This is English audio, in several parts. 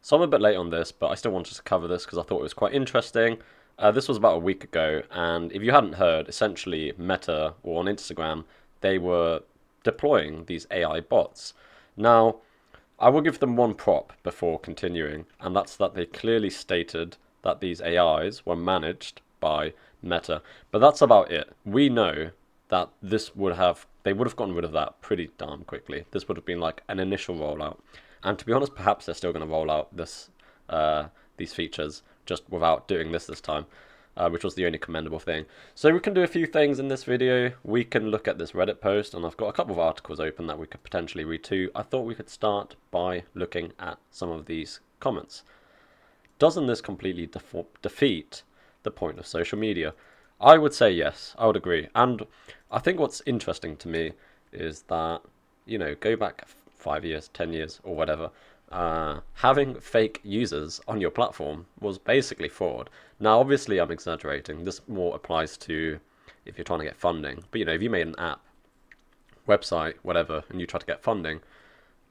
So I'm a bit late on this, but I still wanted to cover this because I thought it was quite interesting. This was about a week ago, and if you hadn't heard, essentially Meta, or on Instagram, they were deploying these AI bots. Now, I will give them one prop before continuing, and that's that they clearly stated that these AIs were managed by Meta. But that's about it. We know that they would have gotten rid of that pretty darn quickly. This would have been like an initial rollout. And to be honest, perhaps they're still going to roll out these features just without doing this time, which was the only commendable thing. So we can do a few things in this video. We can look at this Reddit post, and I've got a couple of articles open that we could potentially read too. I thought we could start by looking at some of these comments. Doesn't this completely defeat the point of social media? I would say yes, I would agree. And I think what's interesting to me is that, go back 5 years, 10 years, or whatever, having fake users on your platform was basically fraud. Now, obviously, I'm exaggerating. This more applies to if you're trying to get funding. But, if you made an app, website, whatever, and you try to get funding,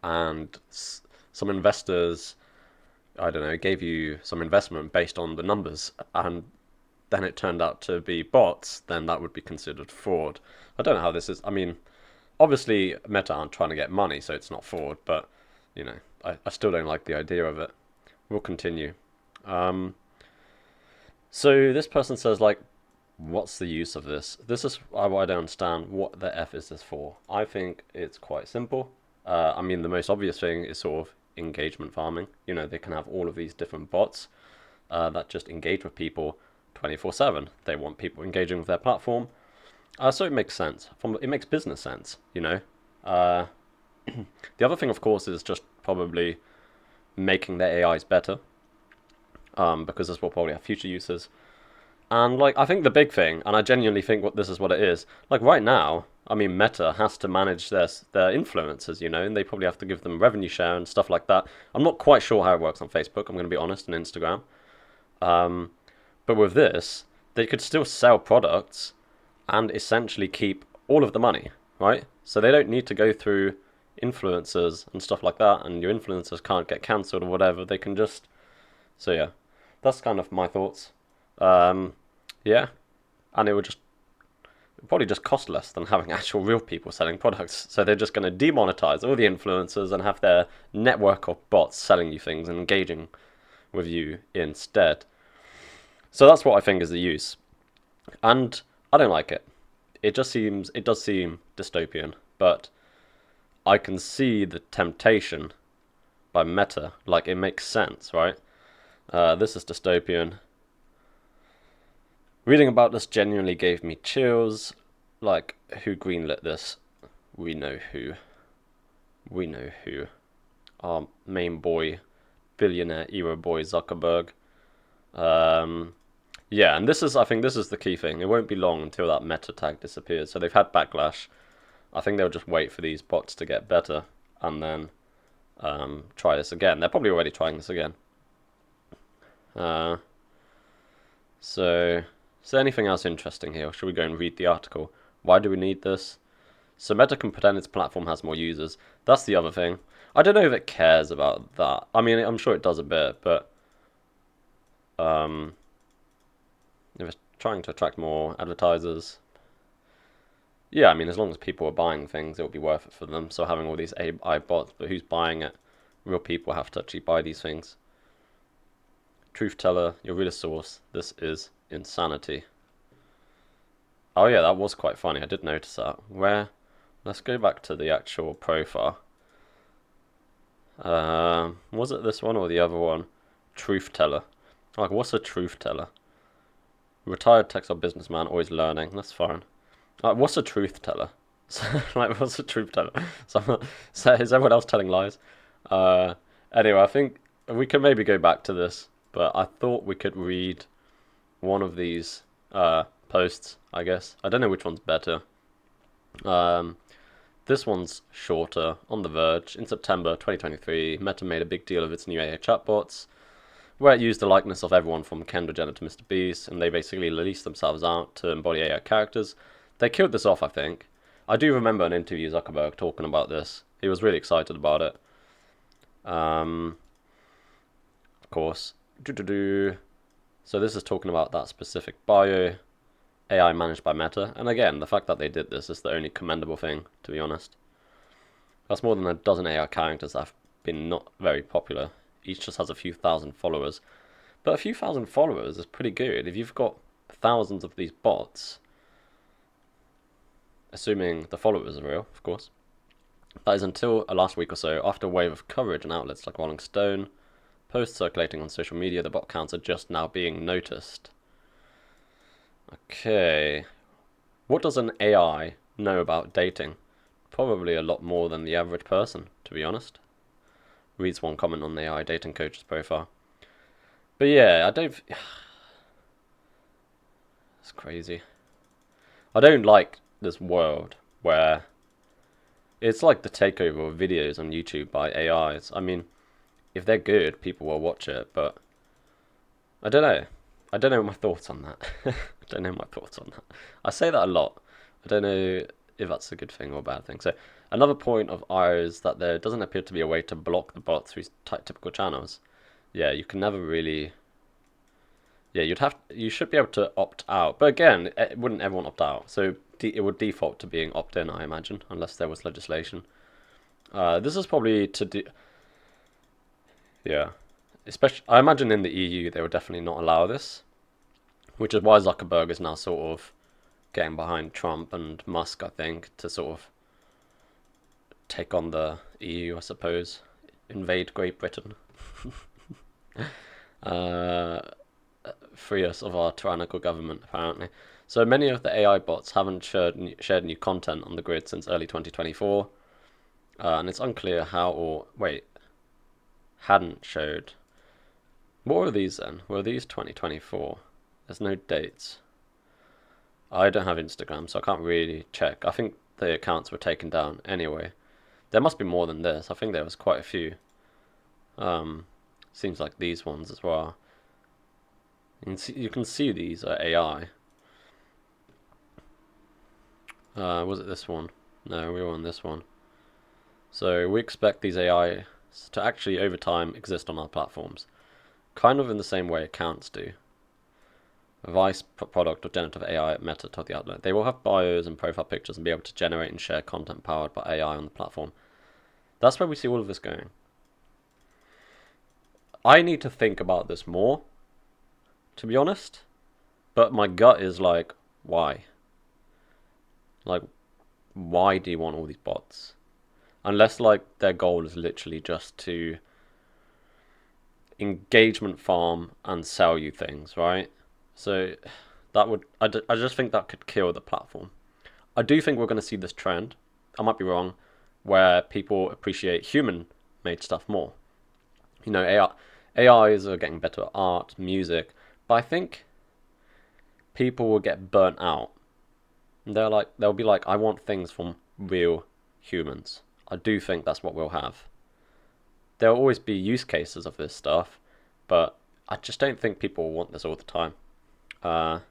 and some investors, I don't know, gave you some investment based on the numbers, and then it turned out to be bots, then that would be considered fraud. I don't know how this is. I mean, obviously, Meta aren't trying to get money, so it's not fraud, but, I still don't like the idea of it. We'll continue. So this person says, like, what's the use of this? This is what I don't understand. What the F is this for? I think it's quite simple. I mean, the most obvious thing is sort of engagement farming. They can have all of these different bots that just engage with people 24/7. They want people engaging with their platform. So it makes sense. It makes business sense, The other thing, of course, is just probably making their AIs better, because this will probably have future uses. And, like, I think the big thing, and I genuinely think this is what it is, like, right now, I mean, Meta has to manage their influencers, and they probably have to give them revenue share and stuff like that. I'm not quite sure how it works on Facebook, I'm going to be honest, and Instagram. But with this, they could still sell products and essentially keep all of the money, right? So they don't need to go through influencers and stuff like that, and your influencers can't get cancelled or whatever. They can just... So yeah, that's kind of my thoughts. Yeah, and it would probably just cost less than having actual real people selling products. So they're just going to demonetize all the influencers and have their network of bots selling you things and engaging with you instead. So that's what I think is the use. And I don't like it. It does seem dystopian, but I can see the temptation by Meta. Like, it makes sense, right? This is dystopian. Reading about this genuinely gave me chills. Like, who greenlit this? We know who. We know who. Our main boy, billionaire era boy Zuckerberg. Yeah, and I think this is the key thing. It won't be long until that Meta tag disappears. So they've had backlash. I think they'll just wait for these bots to get better and then try this again. They're probably already trying this again. So, is there anything else interesting here? Or should we go and read the article? Why do we need this? So Meta can pretend its platform has more users. That's the other thing. I don't know if it cares about that. I mean, I'm sure it does a bit, but if it's trying to attract more advertisers, yeah, I mean, as long as people are buying things, it will be worth it for them. So having all these AI bots, but who's buying it? Real people have to actually buy these things. Truth teller, your real source. This is insanity. Oh yeah, that was quite funny. I did notice that. Let's go back to the actual profile. Was it this one or the other one? Truth teller. Like, what's a truth teller? Retired textile businessman, always learning. That's fine. Like, what's a truth teller? Like, what's a truth teller? So is everyone else telling lies? Anyway, I think we can maybe go back to this, but I thought we could read one of these posts, I guess. I don't know which one's better. This one's shorter. On The Verge, in September 2023, Meta made a big deal of its new AI chatbots, where it used the likeness of everyone from Kendall Jenner to Mr. Beast, and they basically released themselves out to embody AI characters. They killed this off, I think. I do remember an interview Zuckerberg talking about this. He was really excited about it. of course. So this is talking about that specific bio, AI managed by Meta. And again, the fact that they did this is the only commendable thing, to be honest. That's more than a dozen AI characters that have been not very popular. Each just has a few thousand followers. But a few thousand followers is pretty good. If you've got thousands of these bots, assuming the followers are real, of course. That is until last week or so, after a wave of coverage in outlets like Rolling Stone, posts circulating on social media, the bot counts are just now being noticed. Okay. What does an AI know about dating? Probably a lot more than the average person, to be honest. Reads one comment on the AI dating coach's profile. But yeah, I don't... It's crazy. I don't like this world where it's like the takeover of videos on YouTube by AIs. I mean, if they're good, people will watch it, but I don't know. I don't know my thoughts on that. I don't know my thoughts on that. I say that a lot. I don't know if that's a good thing or a bad thing. So another point of ours is that there doesn't appear to be a way to block the bots through typical channels. Yeah, you can never really... Yeah, you should be able to opt out. But again, wouldn't everyone opt out? So it would default to being opt-in, I imagine, unless there was legislation. This is probably to do... Yeah. Especially, I imagine in the EU they would definitely not allow this, which is why Zuckerberg is now sort of getting behind Trump and Musk, I think, to sort of take on the EU, I suppose. Invade Great Britain. Free us of our tyrannical government, apparently. So many of the AI bots haven't shared new content on the grid since early 2024, and it's unclear how or... Wait, hadn't showed. What were these then? Were these 2024? There's no dates. I don't have Instagram, so I can't really check. I think the accounts were taken down anyway. There must be more than this. I think there was quite a few. Seems like these ones as well. You can see these are AI. Was it this one? No, we were on this one. So we expect these AI to actually over time exist on our platforms, kind of in the same way accounts do. A Vice product of generative AI at Meta told the outlet they will have bios and profile pictures and be able to generate and share content powered by AI on the platform. That's where we see all of this going. I need to think about this more, to be honest, but my gut is like, why? Like, why do you want all these bots? Unless, like, their goal is literally just to engagement farm and sell you things, right? So that would, I just think that could kill the platform. I do think we're going to see this trend, I might be wrong, where people appreciate human-made stuff more. You know, AIs are getting better at art, music, but I think people will get burnt out. And they'll be like, I want things from real humans. I do think that's what we'll have. There'll always be use cases of this stuff, but I just don't think people will want this all the time. But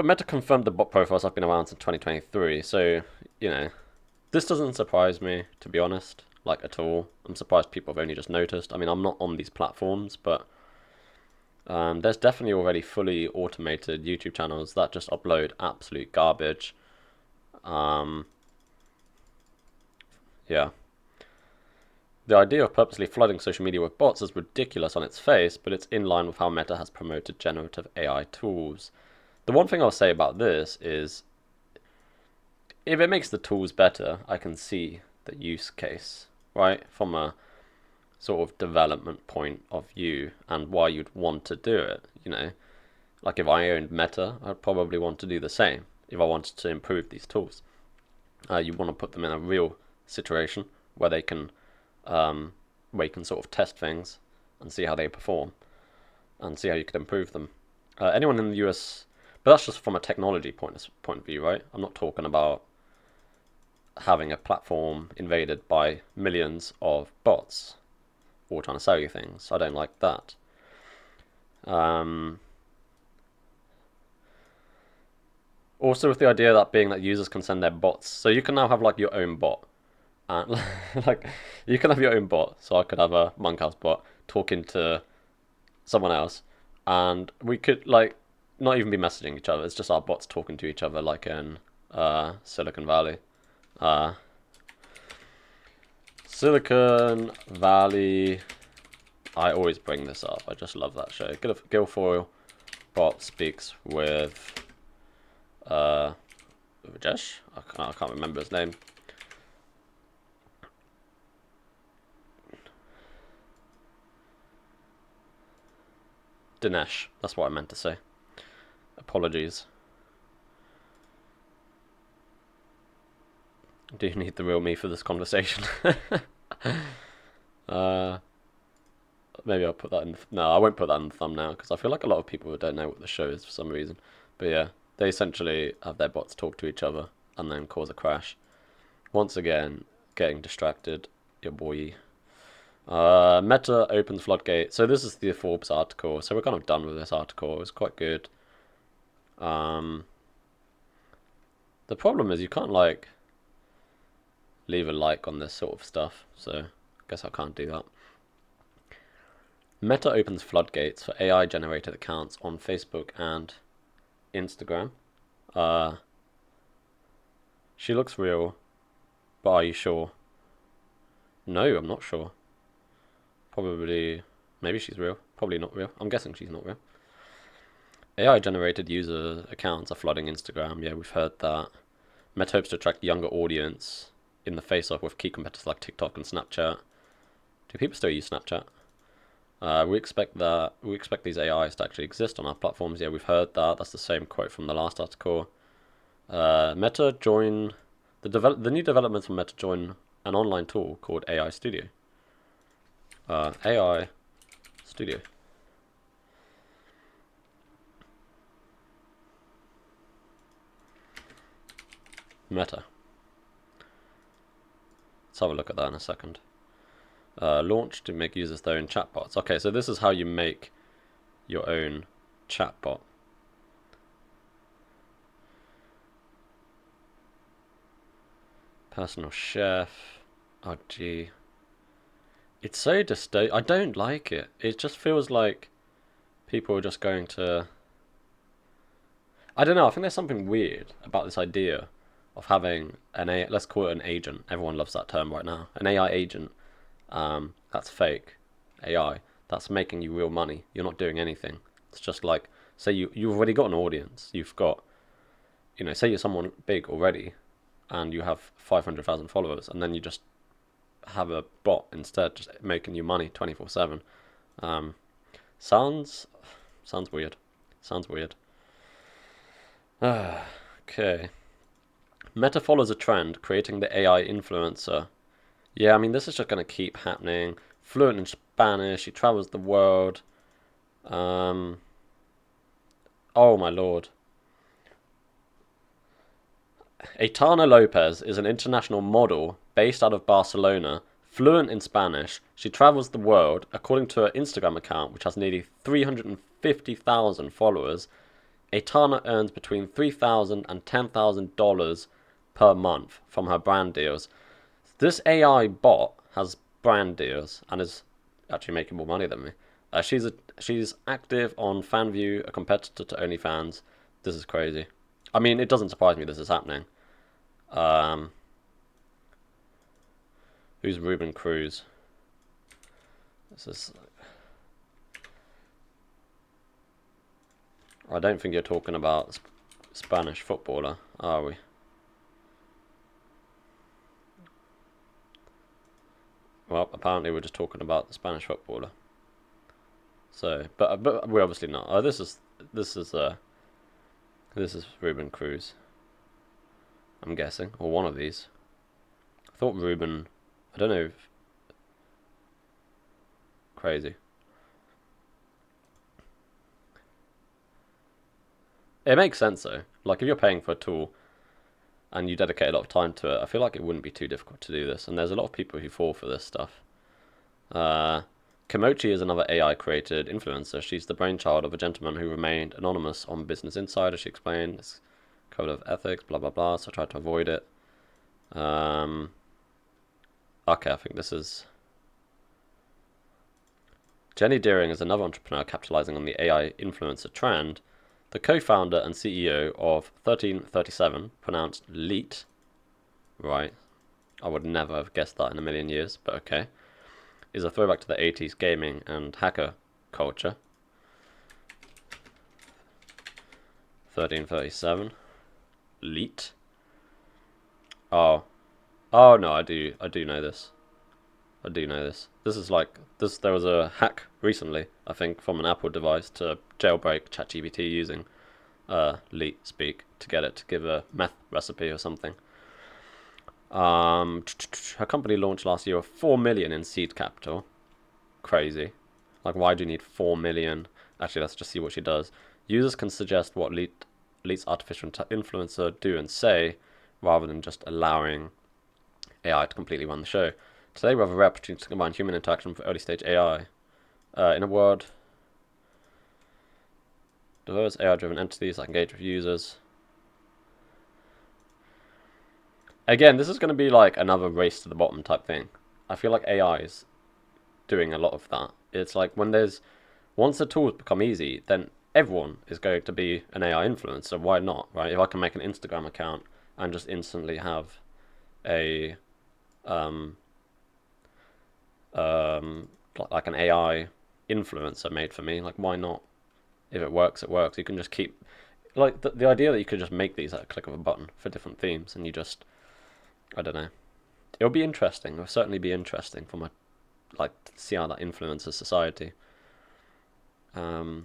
Meta confirmed the bot profiles have been around since 2023, so, you know, this doesn't surprise me, to be honest, like, at all. I'm surprised people have only just noticed. I mean, I'm not on these platforms, but there's definitely already fully automated YouTube channels that just upload absolute garbage. Yeah. The idea of purposely flooding social media with bots is ridiculous on its face, but it's in line with how Meta has promoted generative AI tools. The one thing I'll say about this is, if it makes the tools better, I can see the use case, right? From a sort of development point of view and why you'd want to do it, you know? Like if I owned Meta, I'd probably want to do the same if I wanted to improve these tools. You want to put them in a real situation where they can where you can sort of test things and see how they perform and see how you could improve them. Anyone in the US, but that's just from a technology point of view, right? I'm not talking about having a platform invaded by millions of bots all trying to sell you things. I don't like that. Also with the idea that being that users can send their bots, so you can now have like your own bot And like, you can have your own bot. So I could have a Monkhouse bot talking to someone else, and we could like not even be messaging each other. It's just our bots talking to each other, like in Silicon Valley. Uh, Silicon Valley. I always bring this up. I just love that show. Guilfoyle bot speaks with Rajesh. I can't remember his name. Dinesh. That's what I meant to say. Apologies. Do you need the real me for this conversation? uh, maybe I'll put that in. No, I won't put that in the thumbnail because I feel like a lot of people don't know what the show is for some reason. But yeah, they essentially have their bots talk to each other and then cause a crash. Once again, getting distracted. Your boy. Meta opens floodgate. So this is the Forbes article. So we're kind of done with this article. It was quite good. The problem is you can't like leave a like on this sort of stuff. So I guess I can't do that. Meta opens floodgates for AI generated accounts on Facebook and Instagram. She looks real, but are you sure? No, I'm not sure. Probably, maybe she's real. Probably not real. I'm guessing she's not real. AI generated user accounts are flooding Instagram. Yeah, we've heard that. Meta hopes to attract younger audience in the face-off with key competitors like TikTok and Snapchat. Do people still use Snapchat? We expect these AIs to actually exist on our platforms. Yeah, we've heard that. That's the same quote from the last article. Meta join the new developments from Meta join an online tool called AI Studio. AI Studio. Meta. Let's have a look at that in a second. Launch to make users their own chatbots. Okay, so this is how you make your own chatbot. Personal chef. Oh, gee. It's so dystopian. I don't like it. It just feels like people are just going to... I don't know. I think there's something weird about this idea of having let's call it an agent. Everyone loves that term right now. An AI agent. That's fake AI. That's making you real money. You're not doing anything. It's just like, say you've already got an audience. You've got, say you're someone big already, and you have 500,000 followers, and then you just have a bot instead, just making you money 24/7. Sounds weird. Sounds weird. Okay. Meta follows a trend, creating the AI influencer. Yeah, I mean, this is just going to keep happening. Fluent in Spanish, he travels the world. Oh my lord. Aitana Lopez is an international model based out of Barcelona, fluent in Spanish. She travels the world, according to her Instagram account, which has nearly 350,000 followers. Aitana earns between $3,000 and $10,000 per month from her brand deals. This AI bot has brand deals and is actually making more money than me. She's active on FanView, a competitor to OnlyFans. This is crazy. I mean, it doesn't surprise me this is happening. Who's Ruben Cruz? This is... I don't think you're talking about Spanish footballer, are we? Well, apparently we're just talking about the Spanish footballer. So, but we're obviously not. Oh, this is Ruben Cruz. I'm guessing, or one of these. I thought Ruben. I don't know. Crazy. It makes sense though. Like if you're paying for a tool and you dedicate a lot of time to it, I feel like it wouldn't be too difficult to do this. And there's a lot of people who fall for this stuff. Kimochi is another AI-created influencer. She's the brainchild of a gentleman who remained anonymous on Business Insider. She explained it's code of ethics, blah blah blah. So I tried to avoid it. Okay, I think this is... Jenny Deering is another entrepreneur capitalizing on the AI influencer trend. The co-founder and CEO of 1337, pronounced Leet, right, I would never have guessed that in a million years, but okay, is a throwback to the 80s gaming and hacker culture. 1337, Leet. Oh, oh no, I do know this. I do know this. This is like this. There was a hack recently, I think, from an Apple device to jailbreak ChatGPT using Leet speak to get it to give a meth recipe or something. Her company launched last year with 4 million in seed capital. Crazy. Like, why do you need 4 million? Actually, let's just see what she does. Users can suggest what Leet's artificial influencer do and say, rather than just allowing AI to completely run the show. Today we have a rare opportunity to combine human interaction with early stage AI. In a word, diverse AI-driven entities that engage with users. Again, this is going to be like another race to the bottom type thing. I feel like AI is doing a lot of that. It's like once the tools become easy, then everyone is going to be an AI influencer. Why not, right? If I can make an Instagram account and just instantly have a like an AI influencer made for me, like, why not? If it works, it works. You can just keep, like, the idea that you could just make these at a click of a button for different themes, and you just, I don't know. It'll be interesting. It'll certainly be interesting for my, like, to see how that influences society. I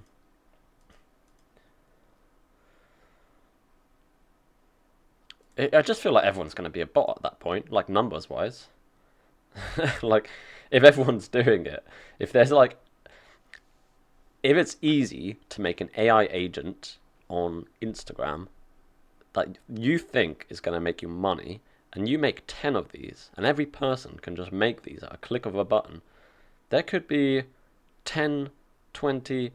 just feel like everyone's going to be a bot at that point, like, numbers wise. Like, if everyone's doing it, if there's like, if it's easy to make an AI agent on Instagram that you think is going to make you money, and you make 10 of these, and every person can just make these at a click of a button, there could be 10, 20,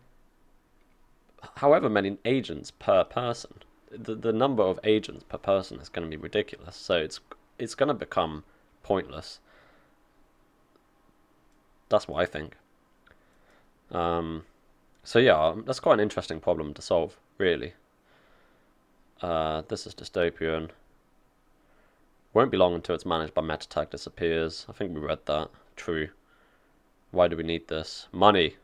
however many agents per person. The number of agents per person is going to be ridiculous, so it's going to become pointless. That's what I think. So yeah, that's quite an interesting problem to solve, really. This is dystopian. Won't be long until it's managed by meta tag disappears. I think we read that. True. Why do we need this? Money.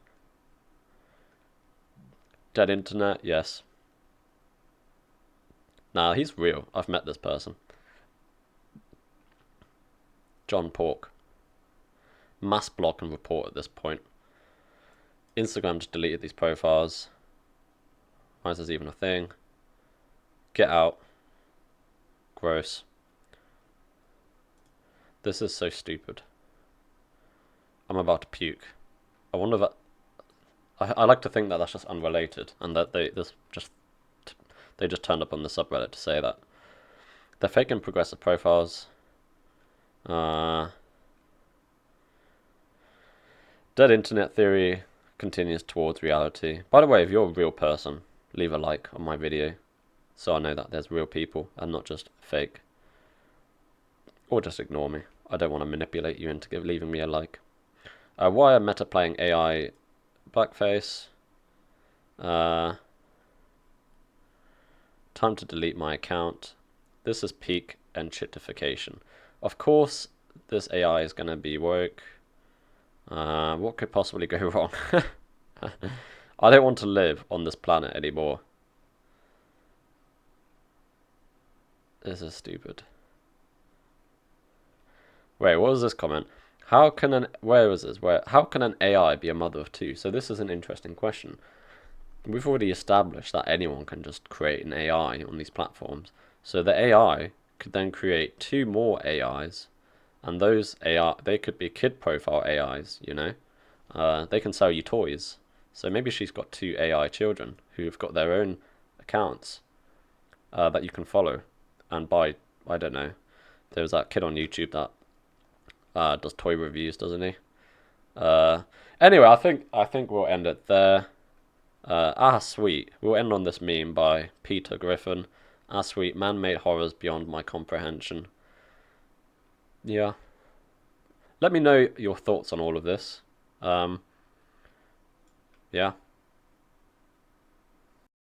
Dead internet? Yes. Nah, he's real. I've met this person. John Pork. Mass block and report at this point. Instagram just deleted these profiles. Why is this even a thing? Get out. Gross. This is so stupid. I'm about to puke. I wonder that... I like to think that that's just unrelated, and that they just turned up on the subreddit to say that. They're fake and progressive profiles. Dead internet theory continues towards reality. By the way, if you're a real person, leave a like on my video so I know that there's real people and not just fake. Or just ignore me. I don't want to manipulate you into leaving me a like. Why are Meta playing AI blackface? Time to delete my account. This is peak enchitification. Of course, this AI is going to be woke. What could possibly go wrong? I don't want to live on this planet anymore. This is stupid. Wait, what was this comment? How can an how can an AI be a mother of two? So this is an interesting question. We've already established that anyone can just create an AI on these platforms. So the AI could then create 2 more AIs, and those AI, they could be kid profile AIs, you know? They can sell you toys. So maybe she's got 2 AI children who've got their own accounts that you can follow and buy. I don't know. There's that kid on YouTube that does toy reviews, doesn't he? Anyway, I think we'll end it there. Sweet. We'll end on this meme by Peter Griffin. Sweet. Man-made horrors beyond my comprehension. Yeah. let me know your thoughts on all of this. Um, yeah,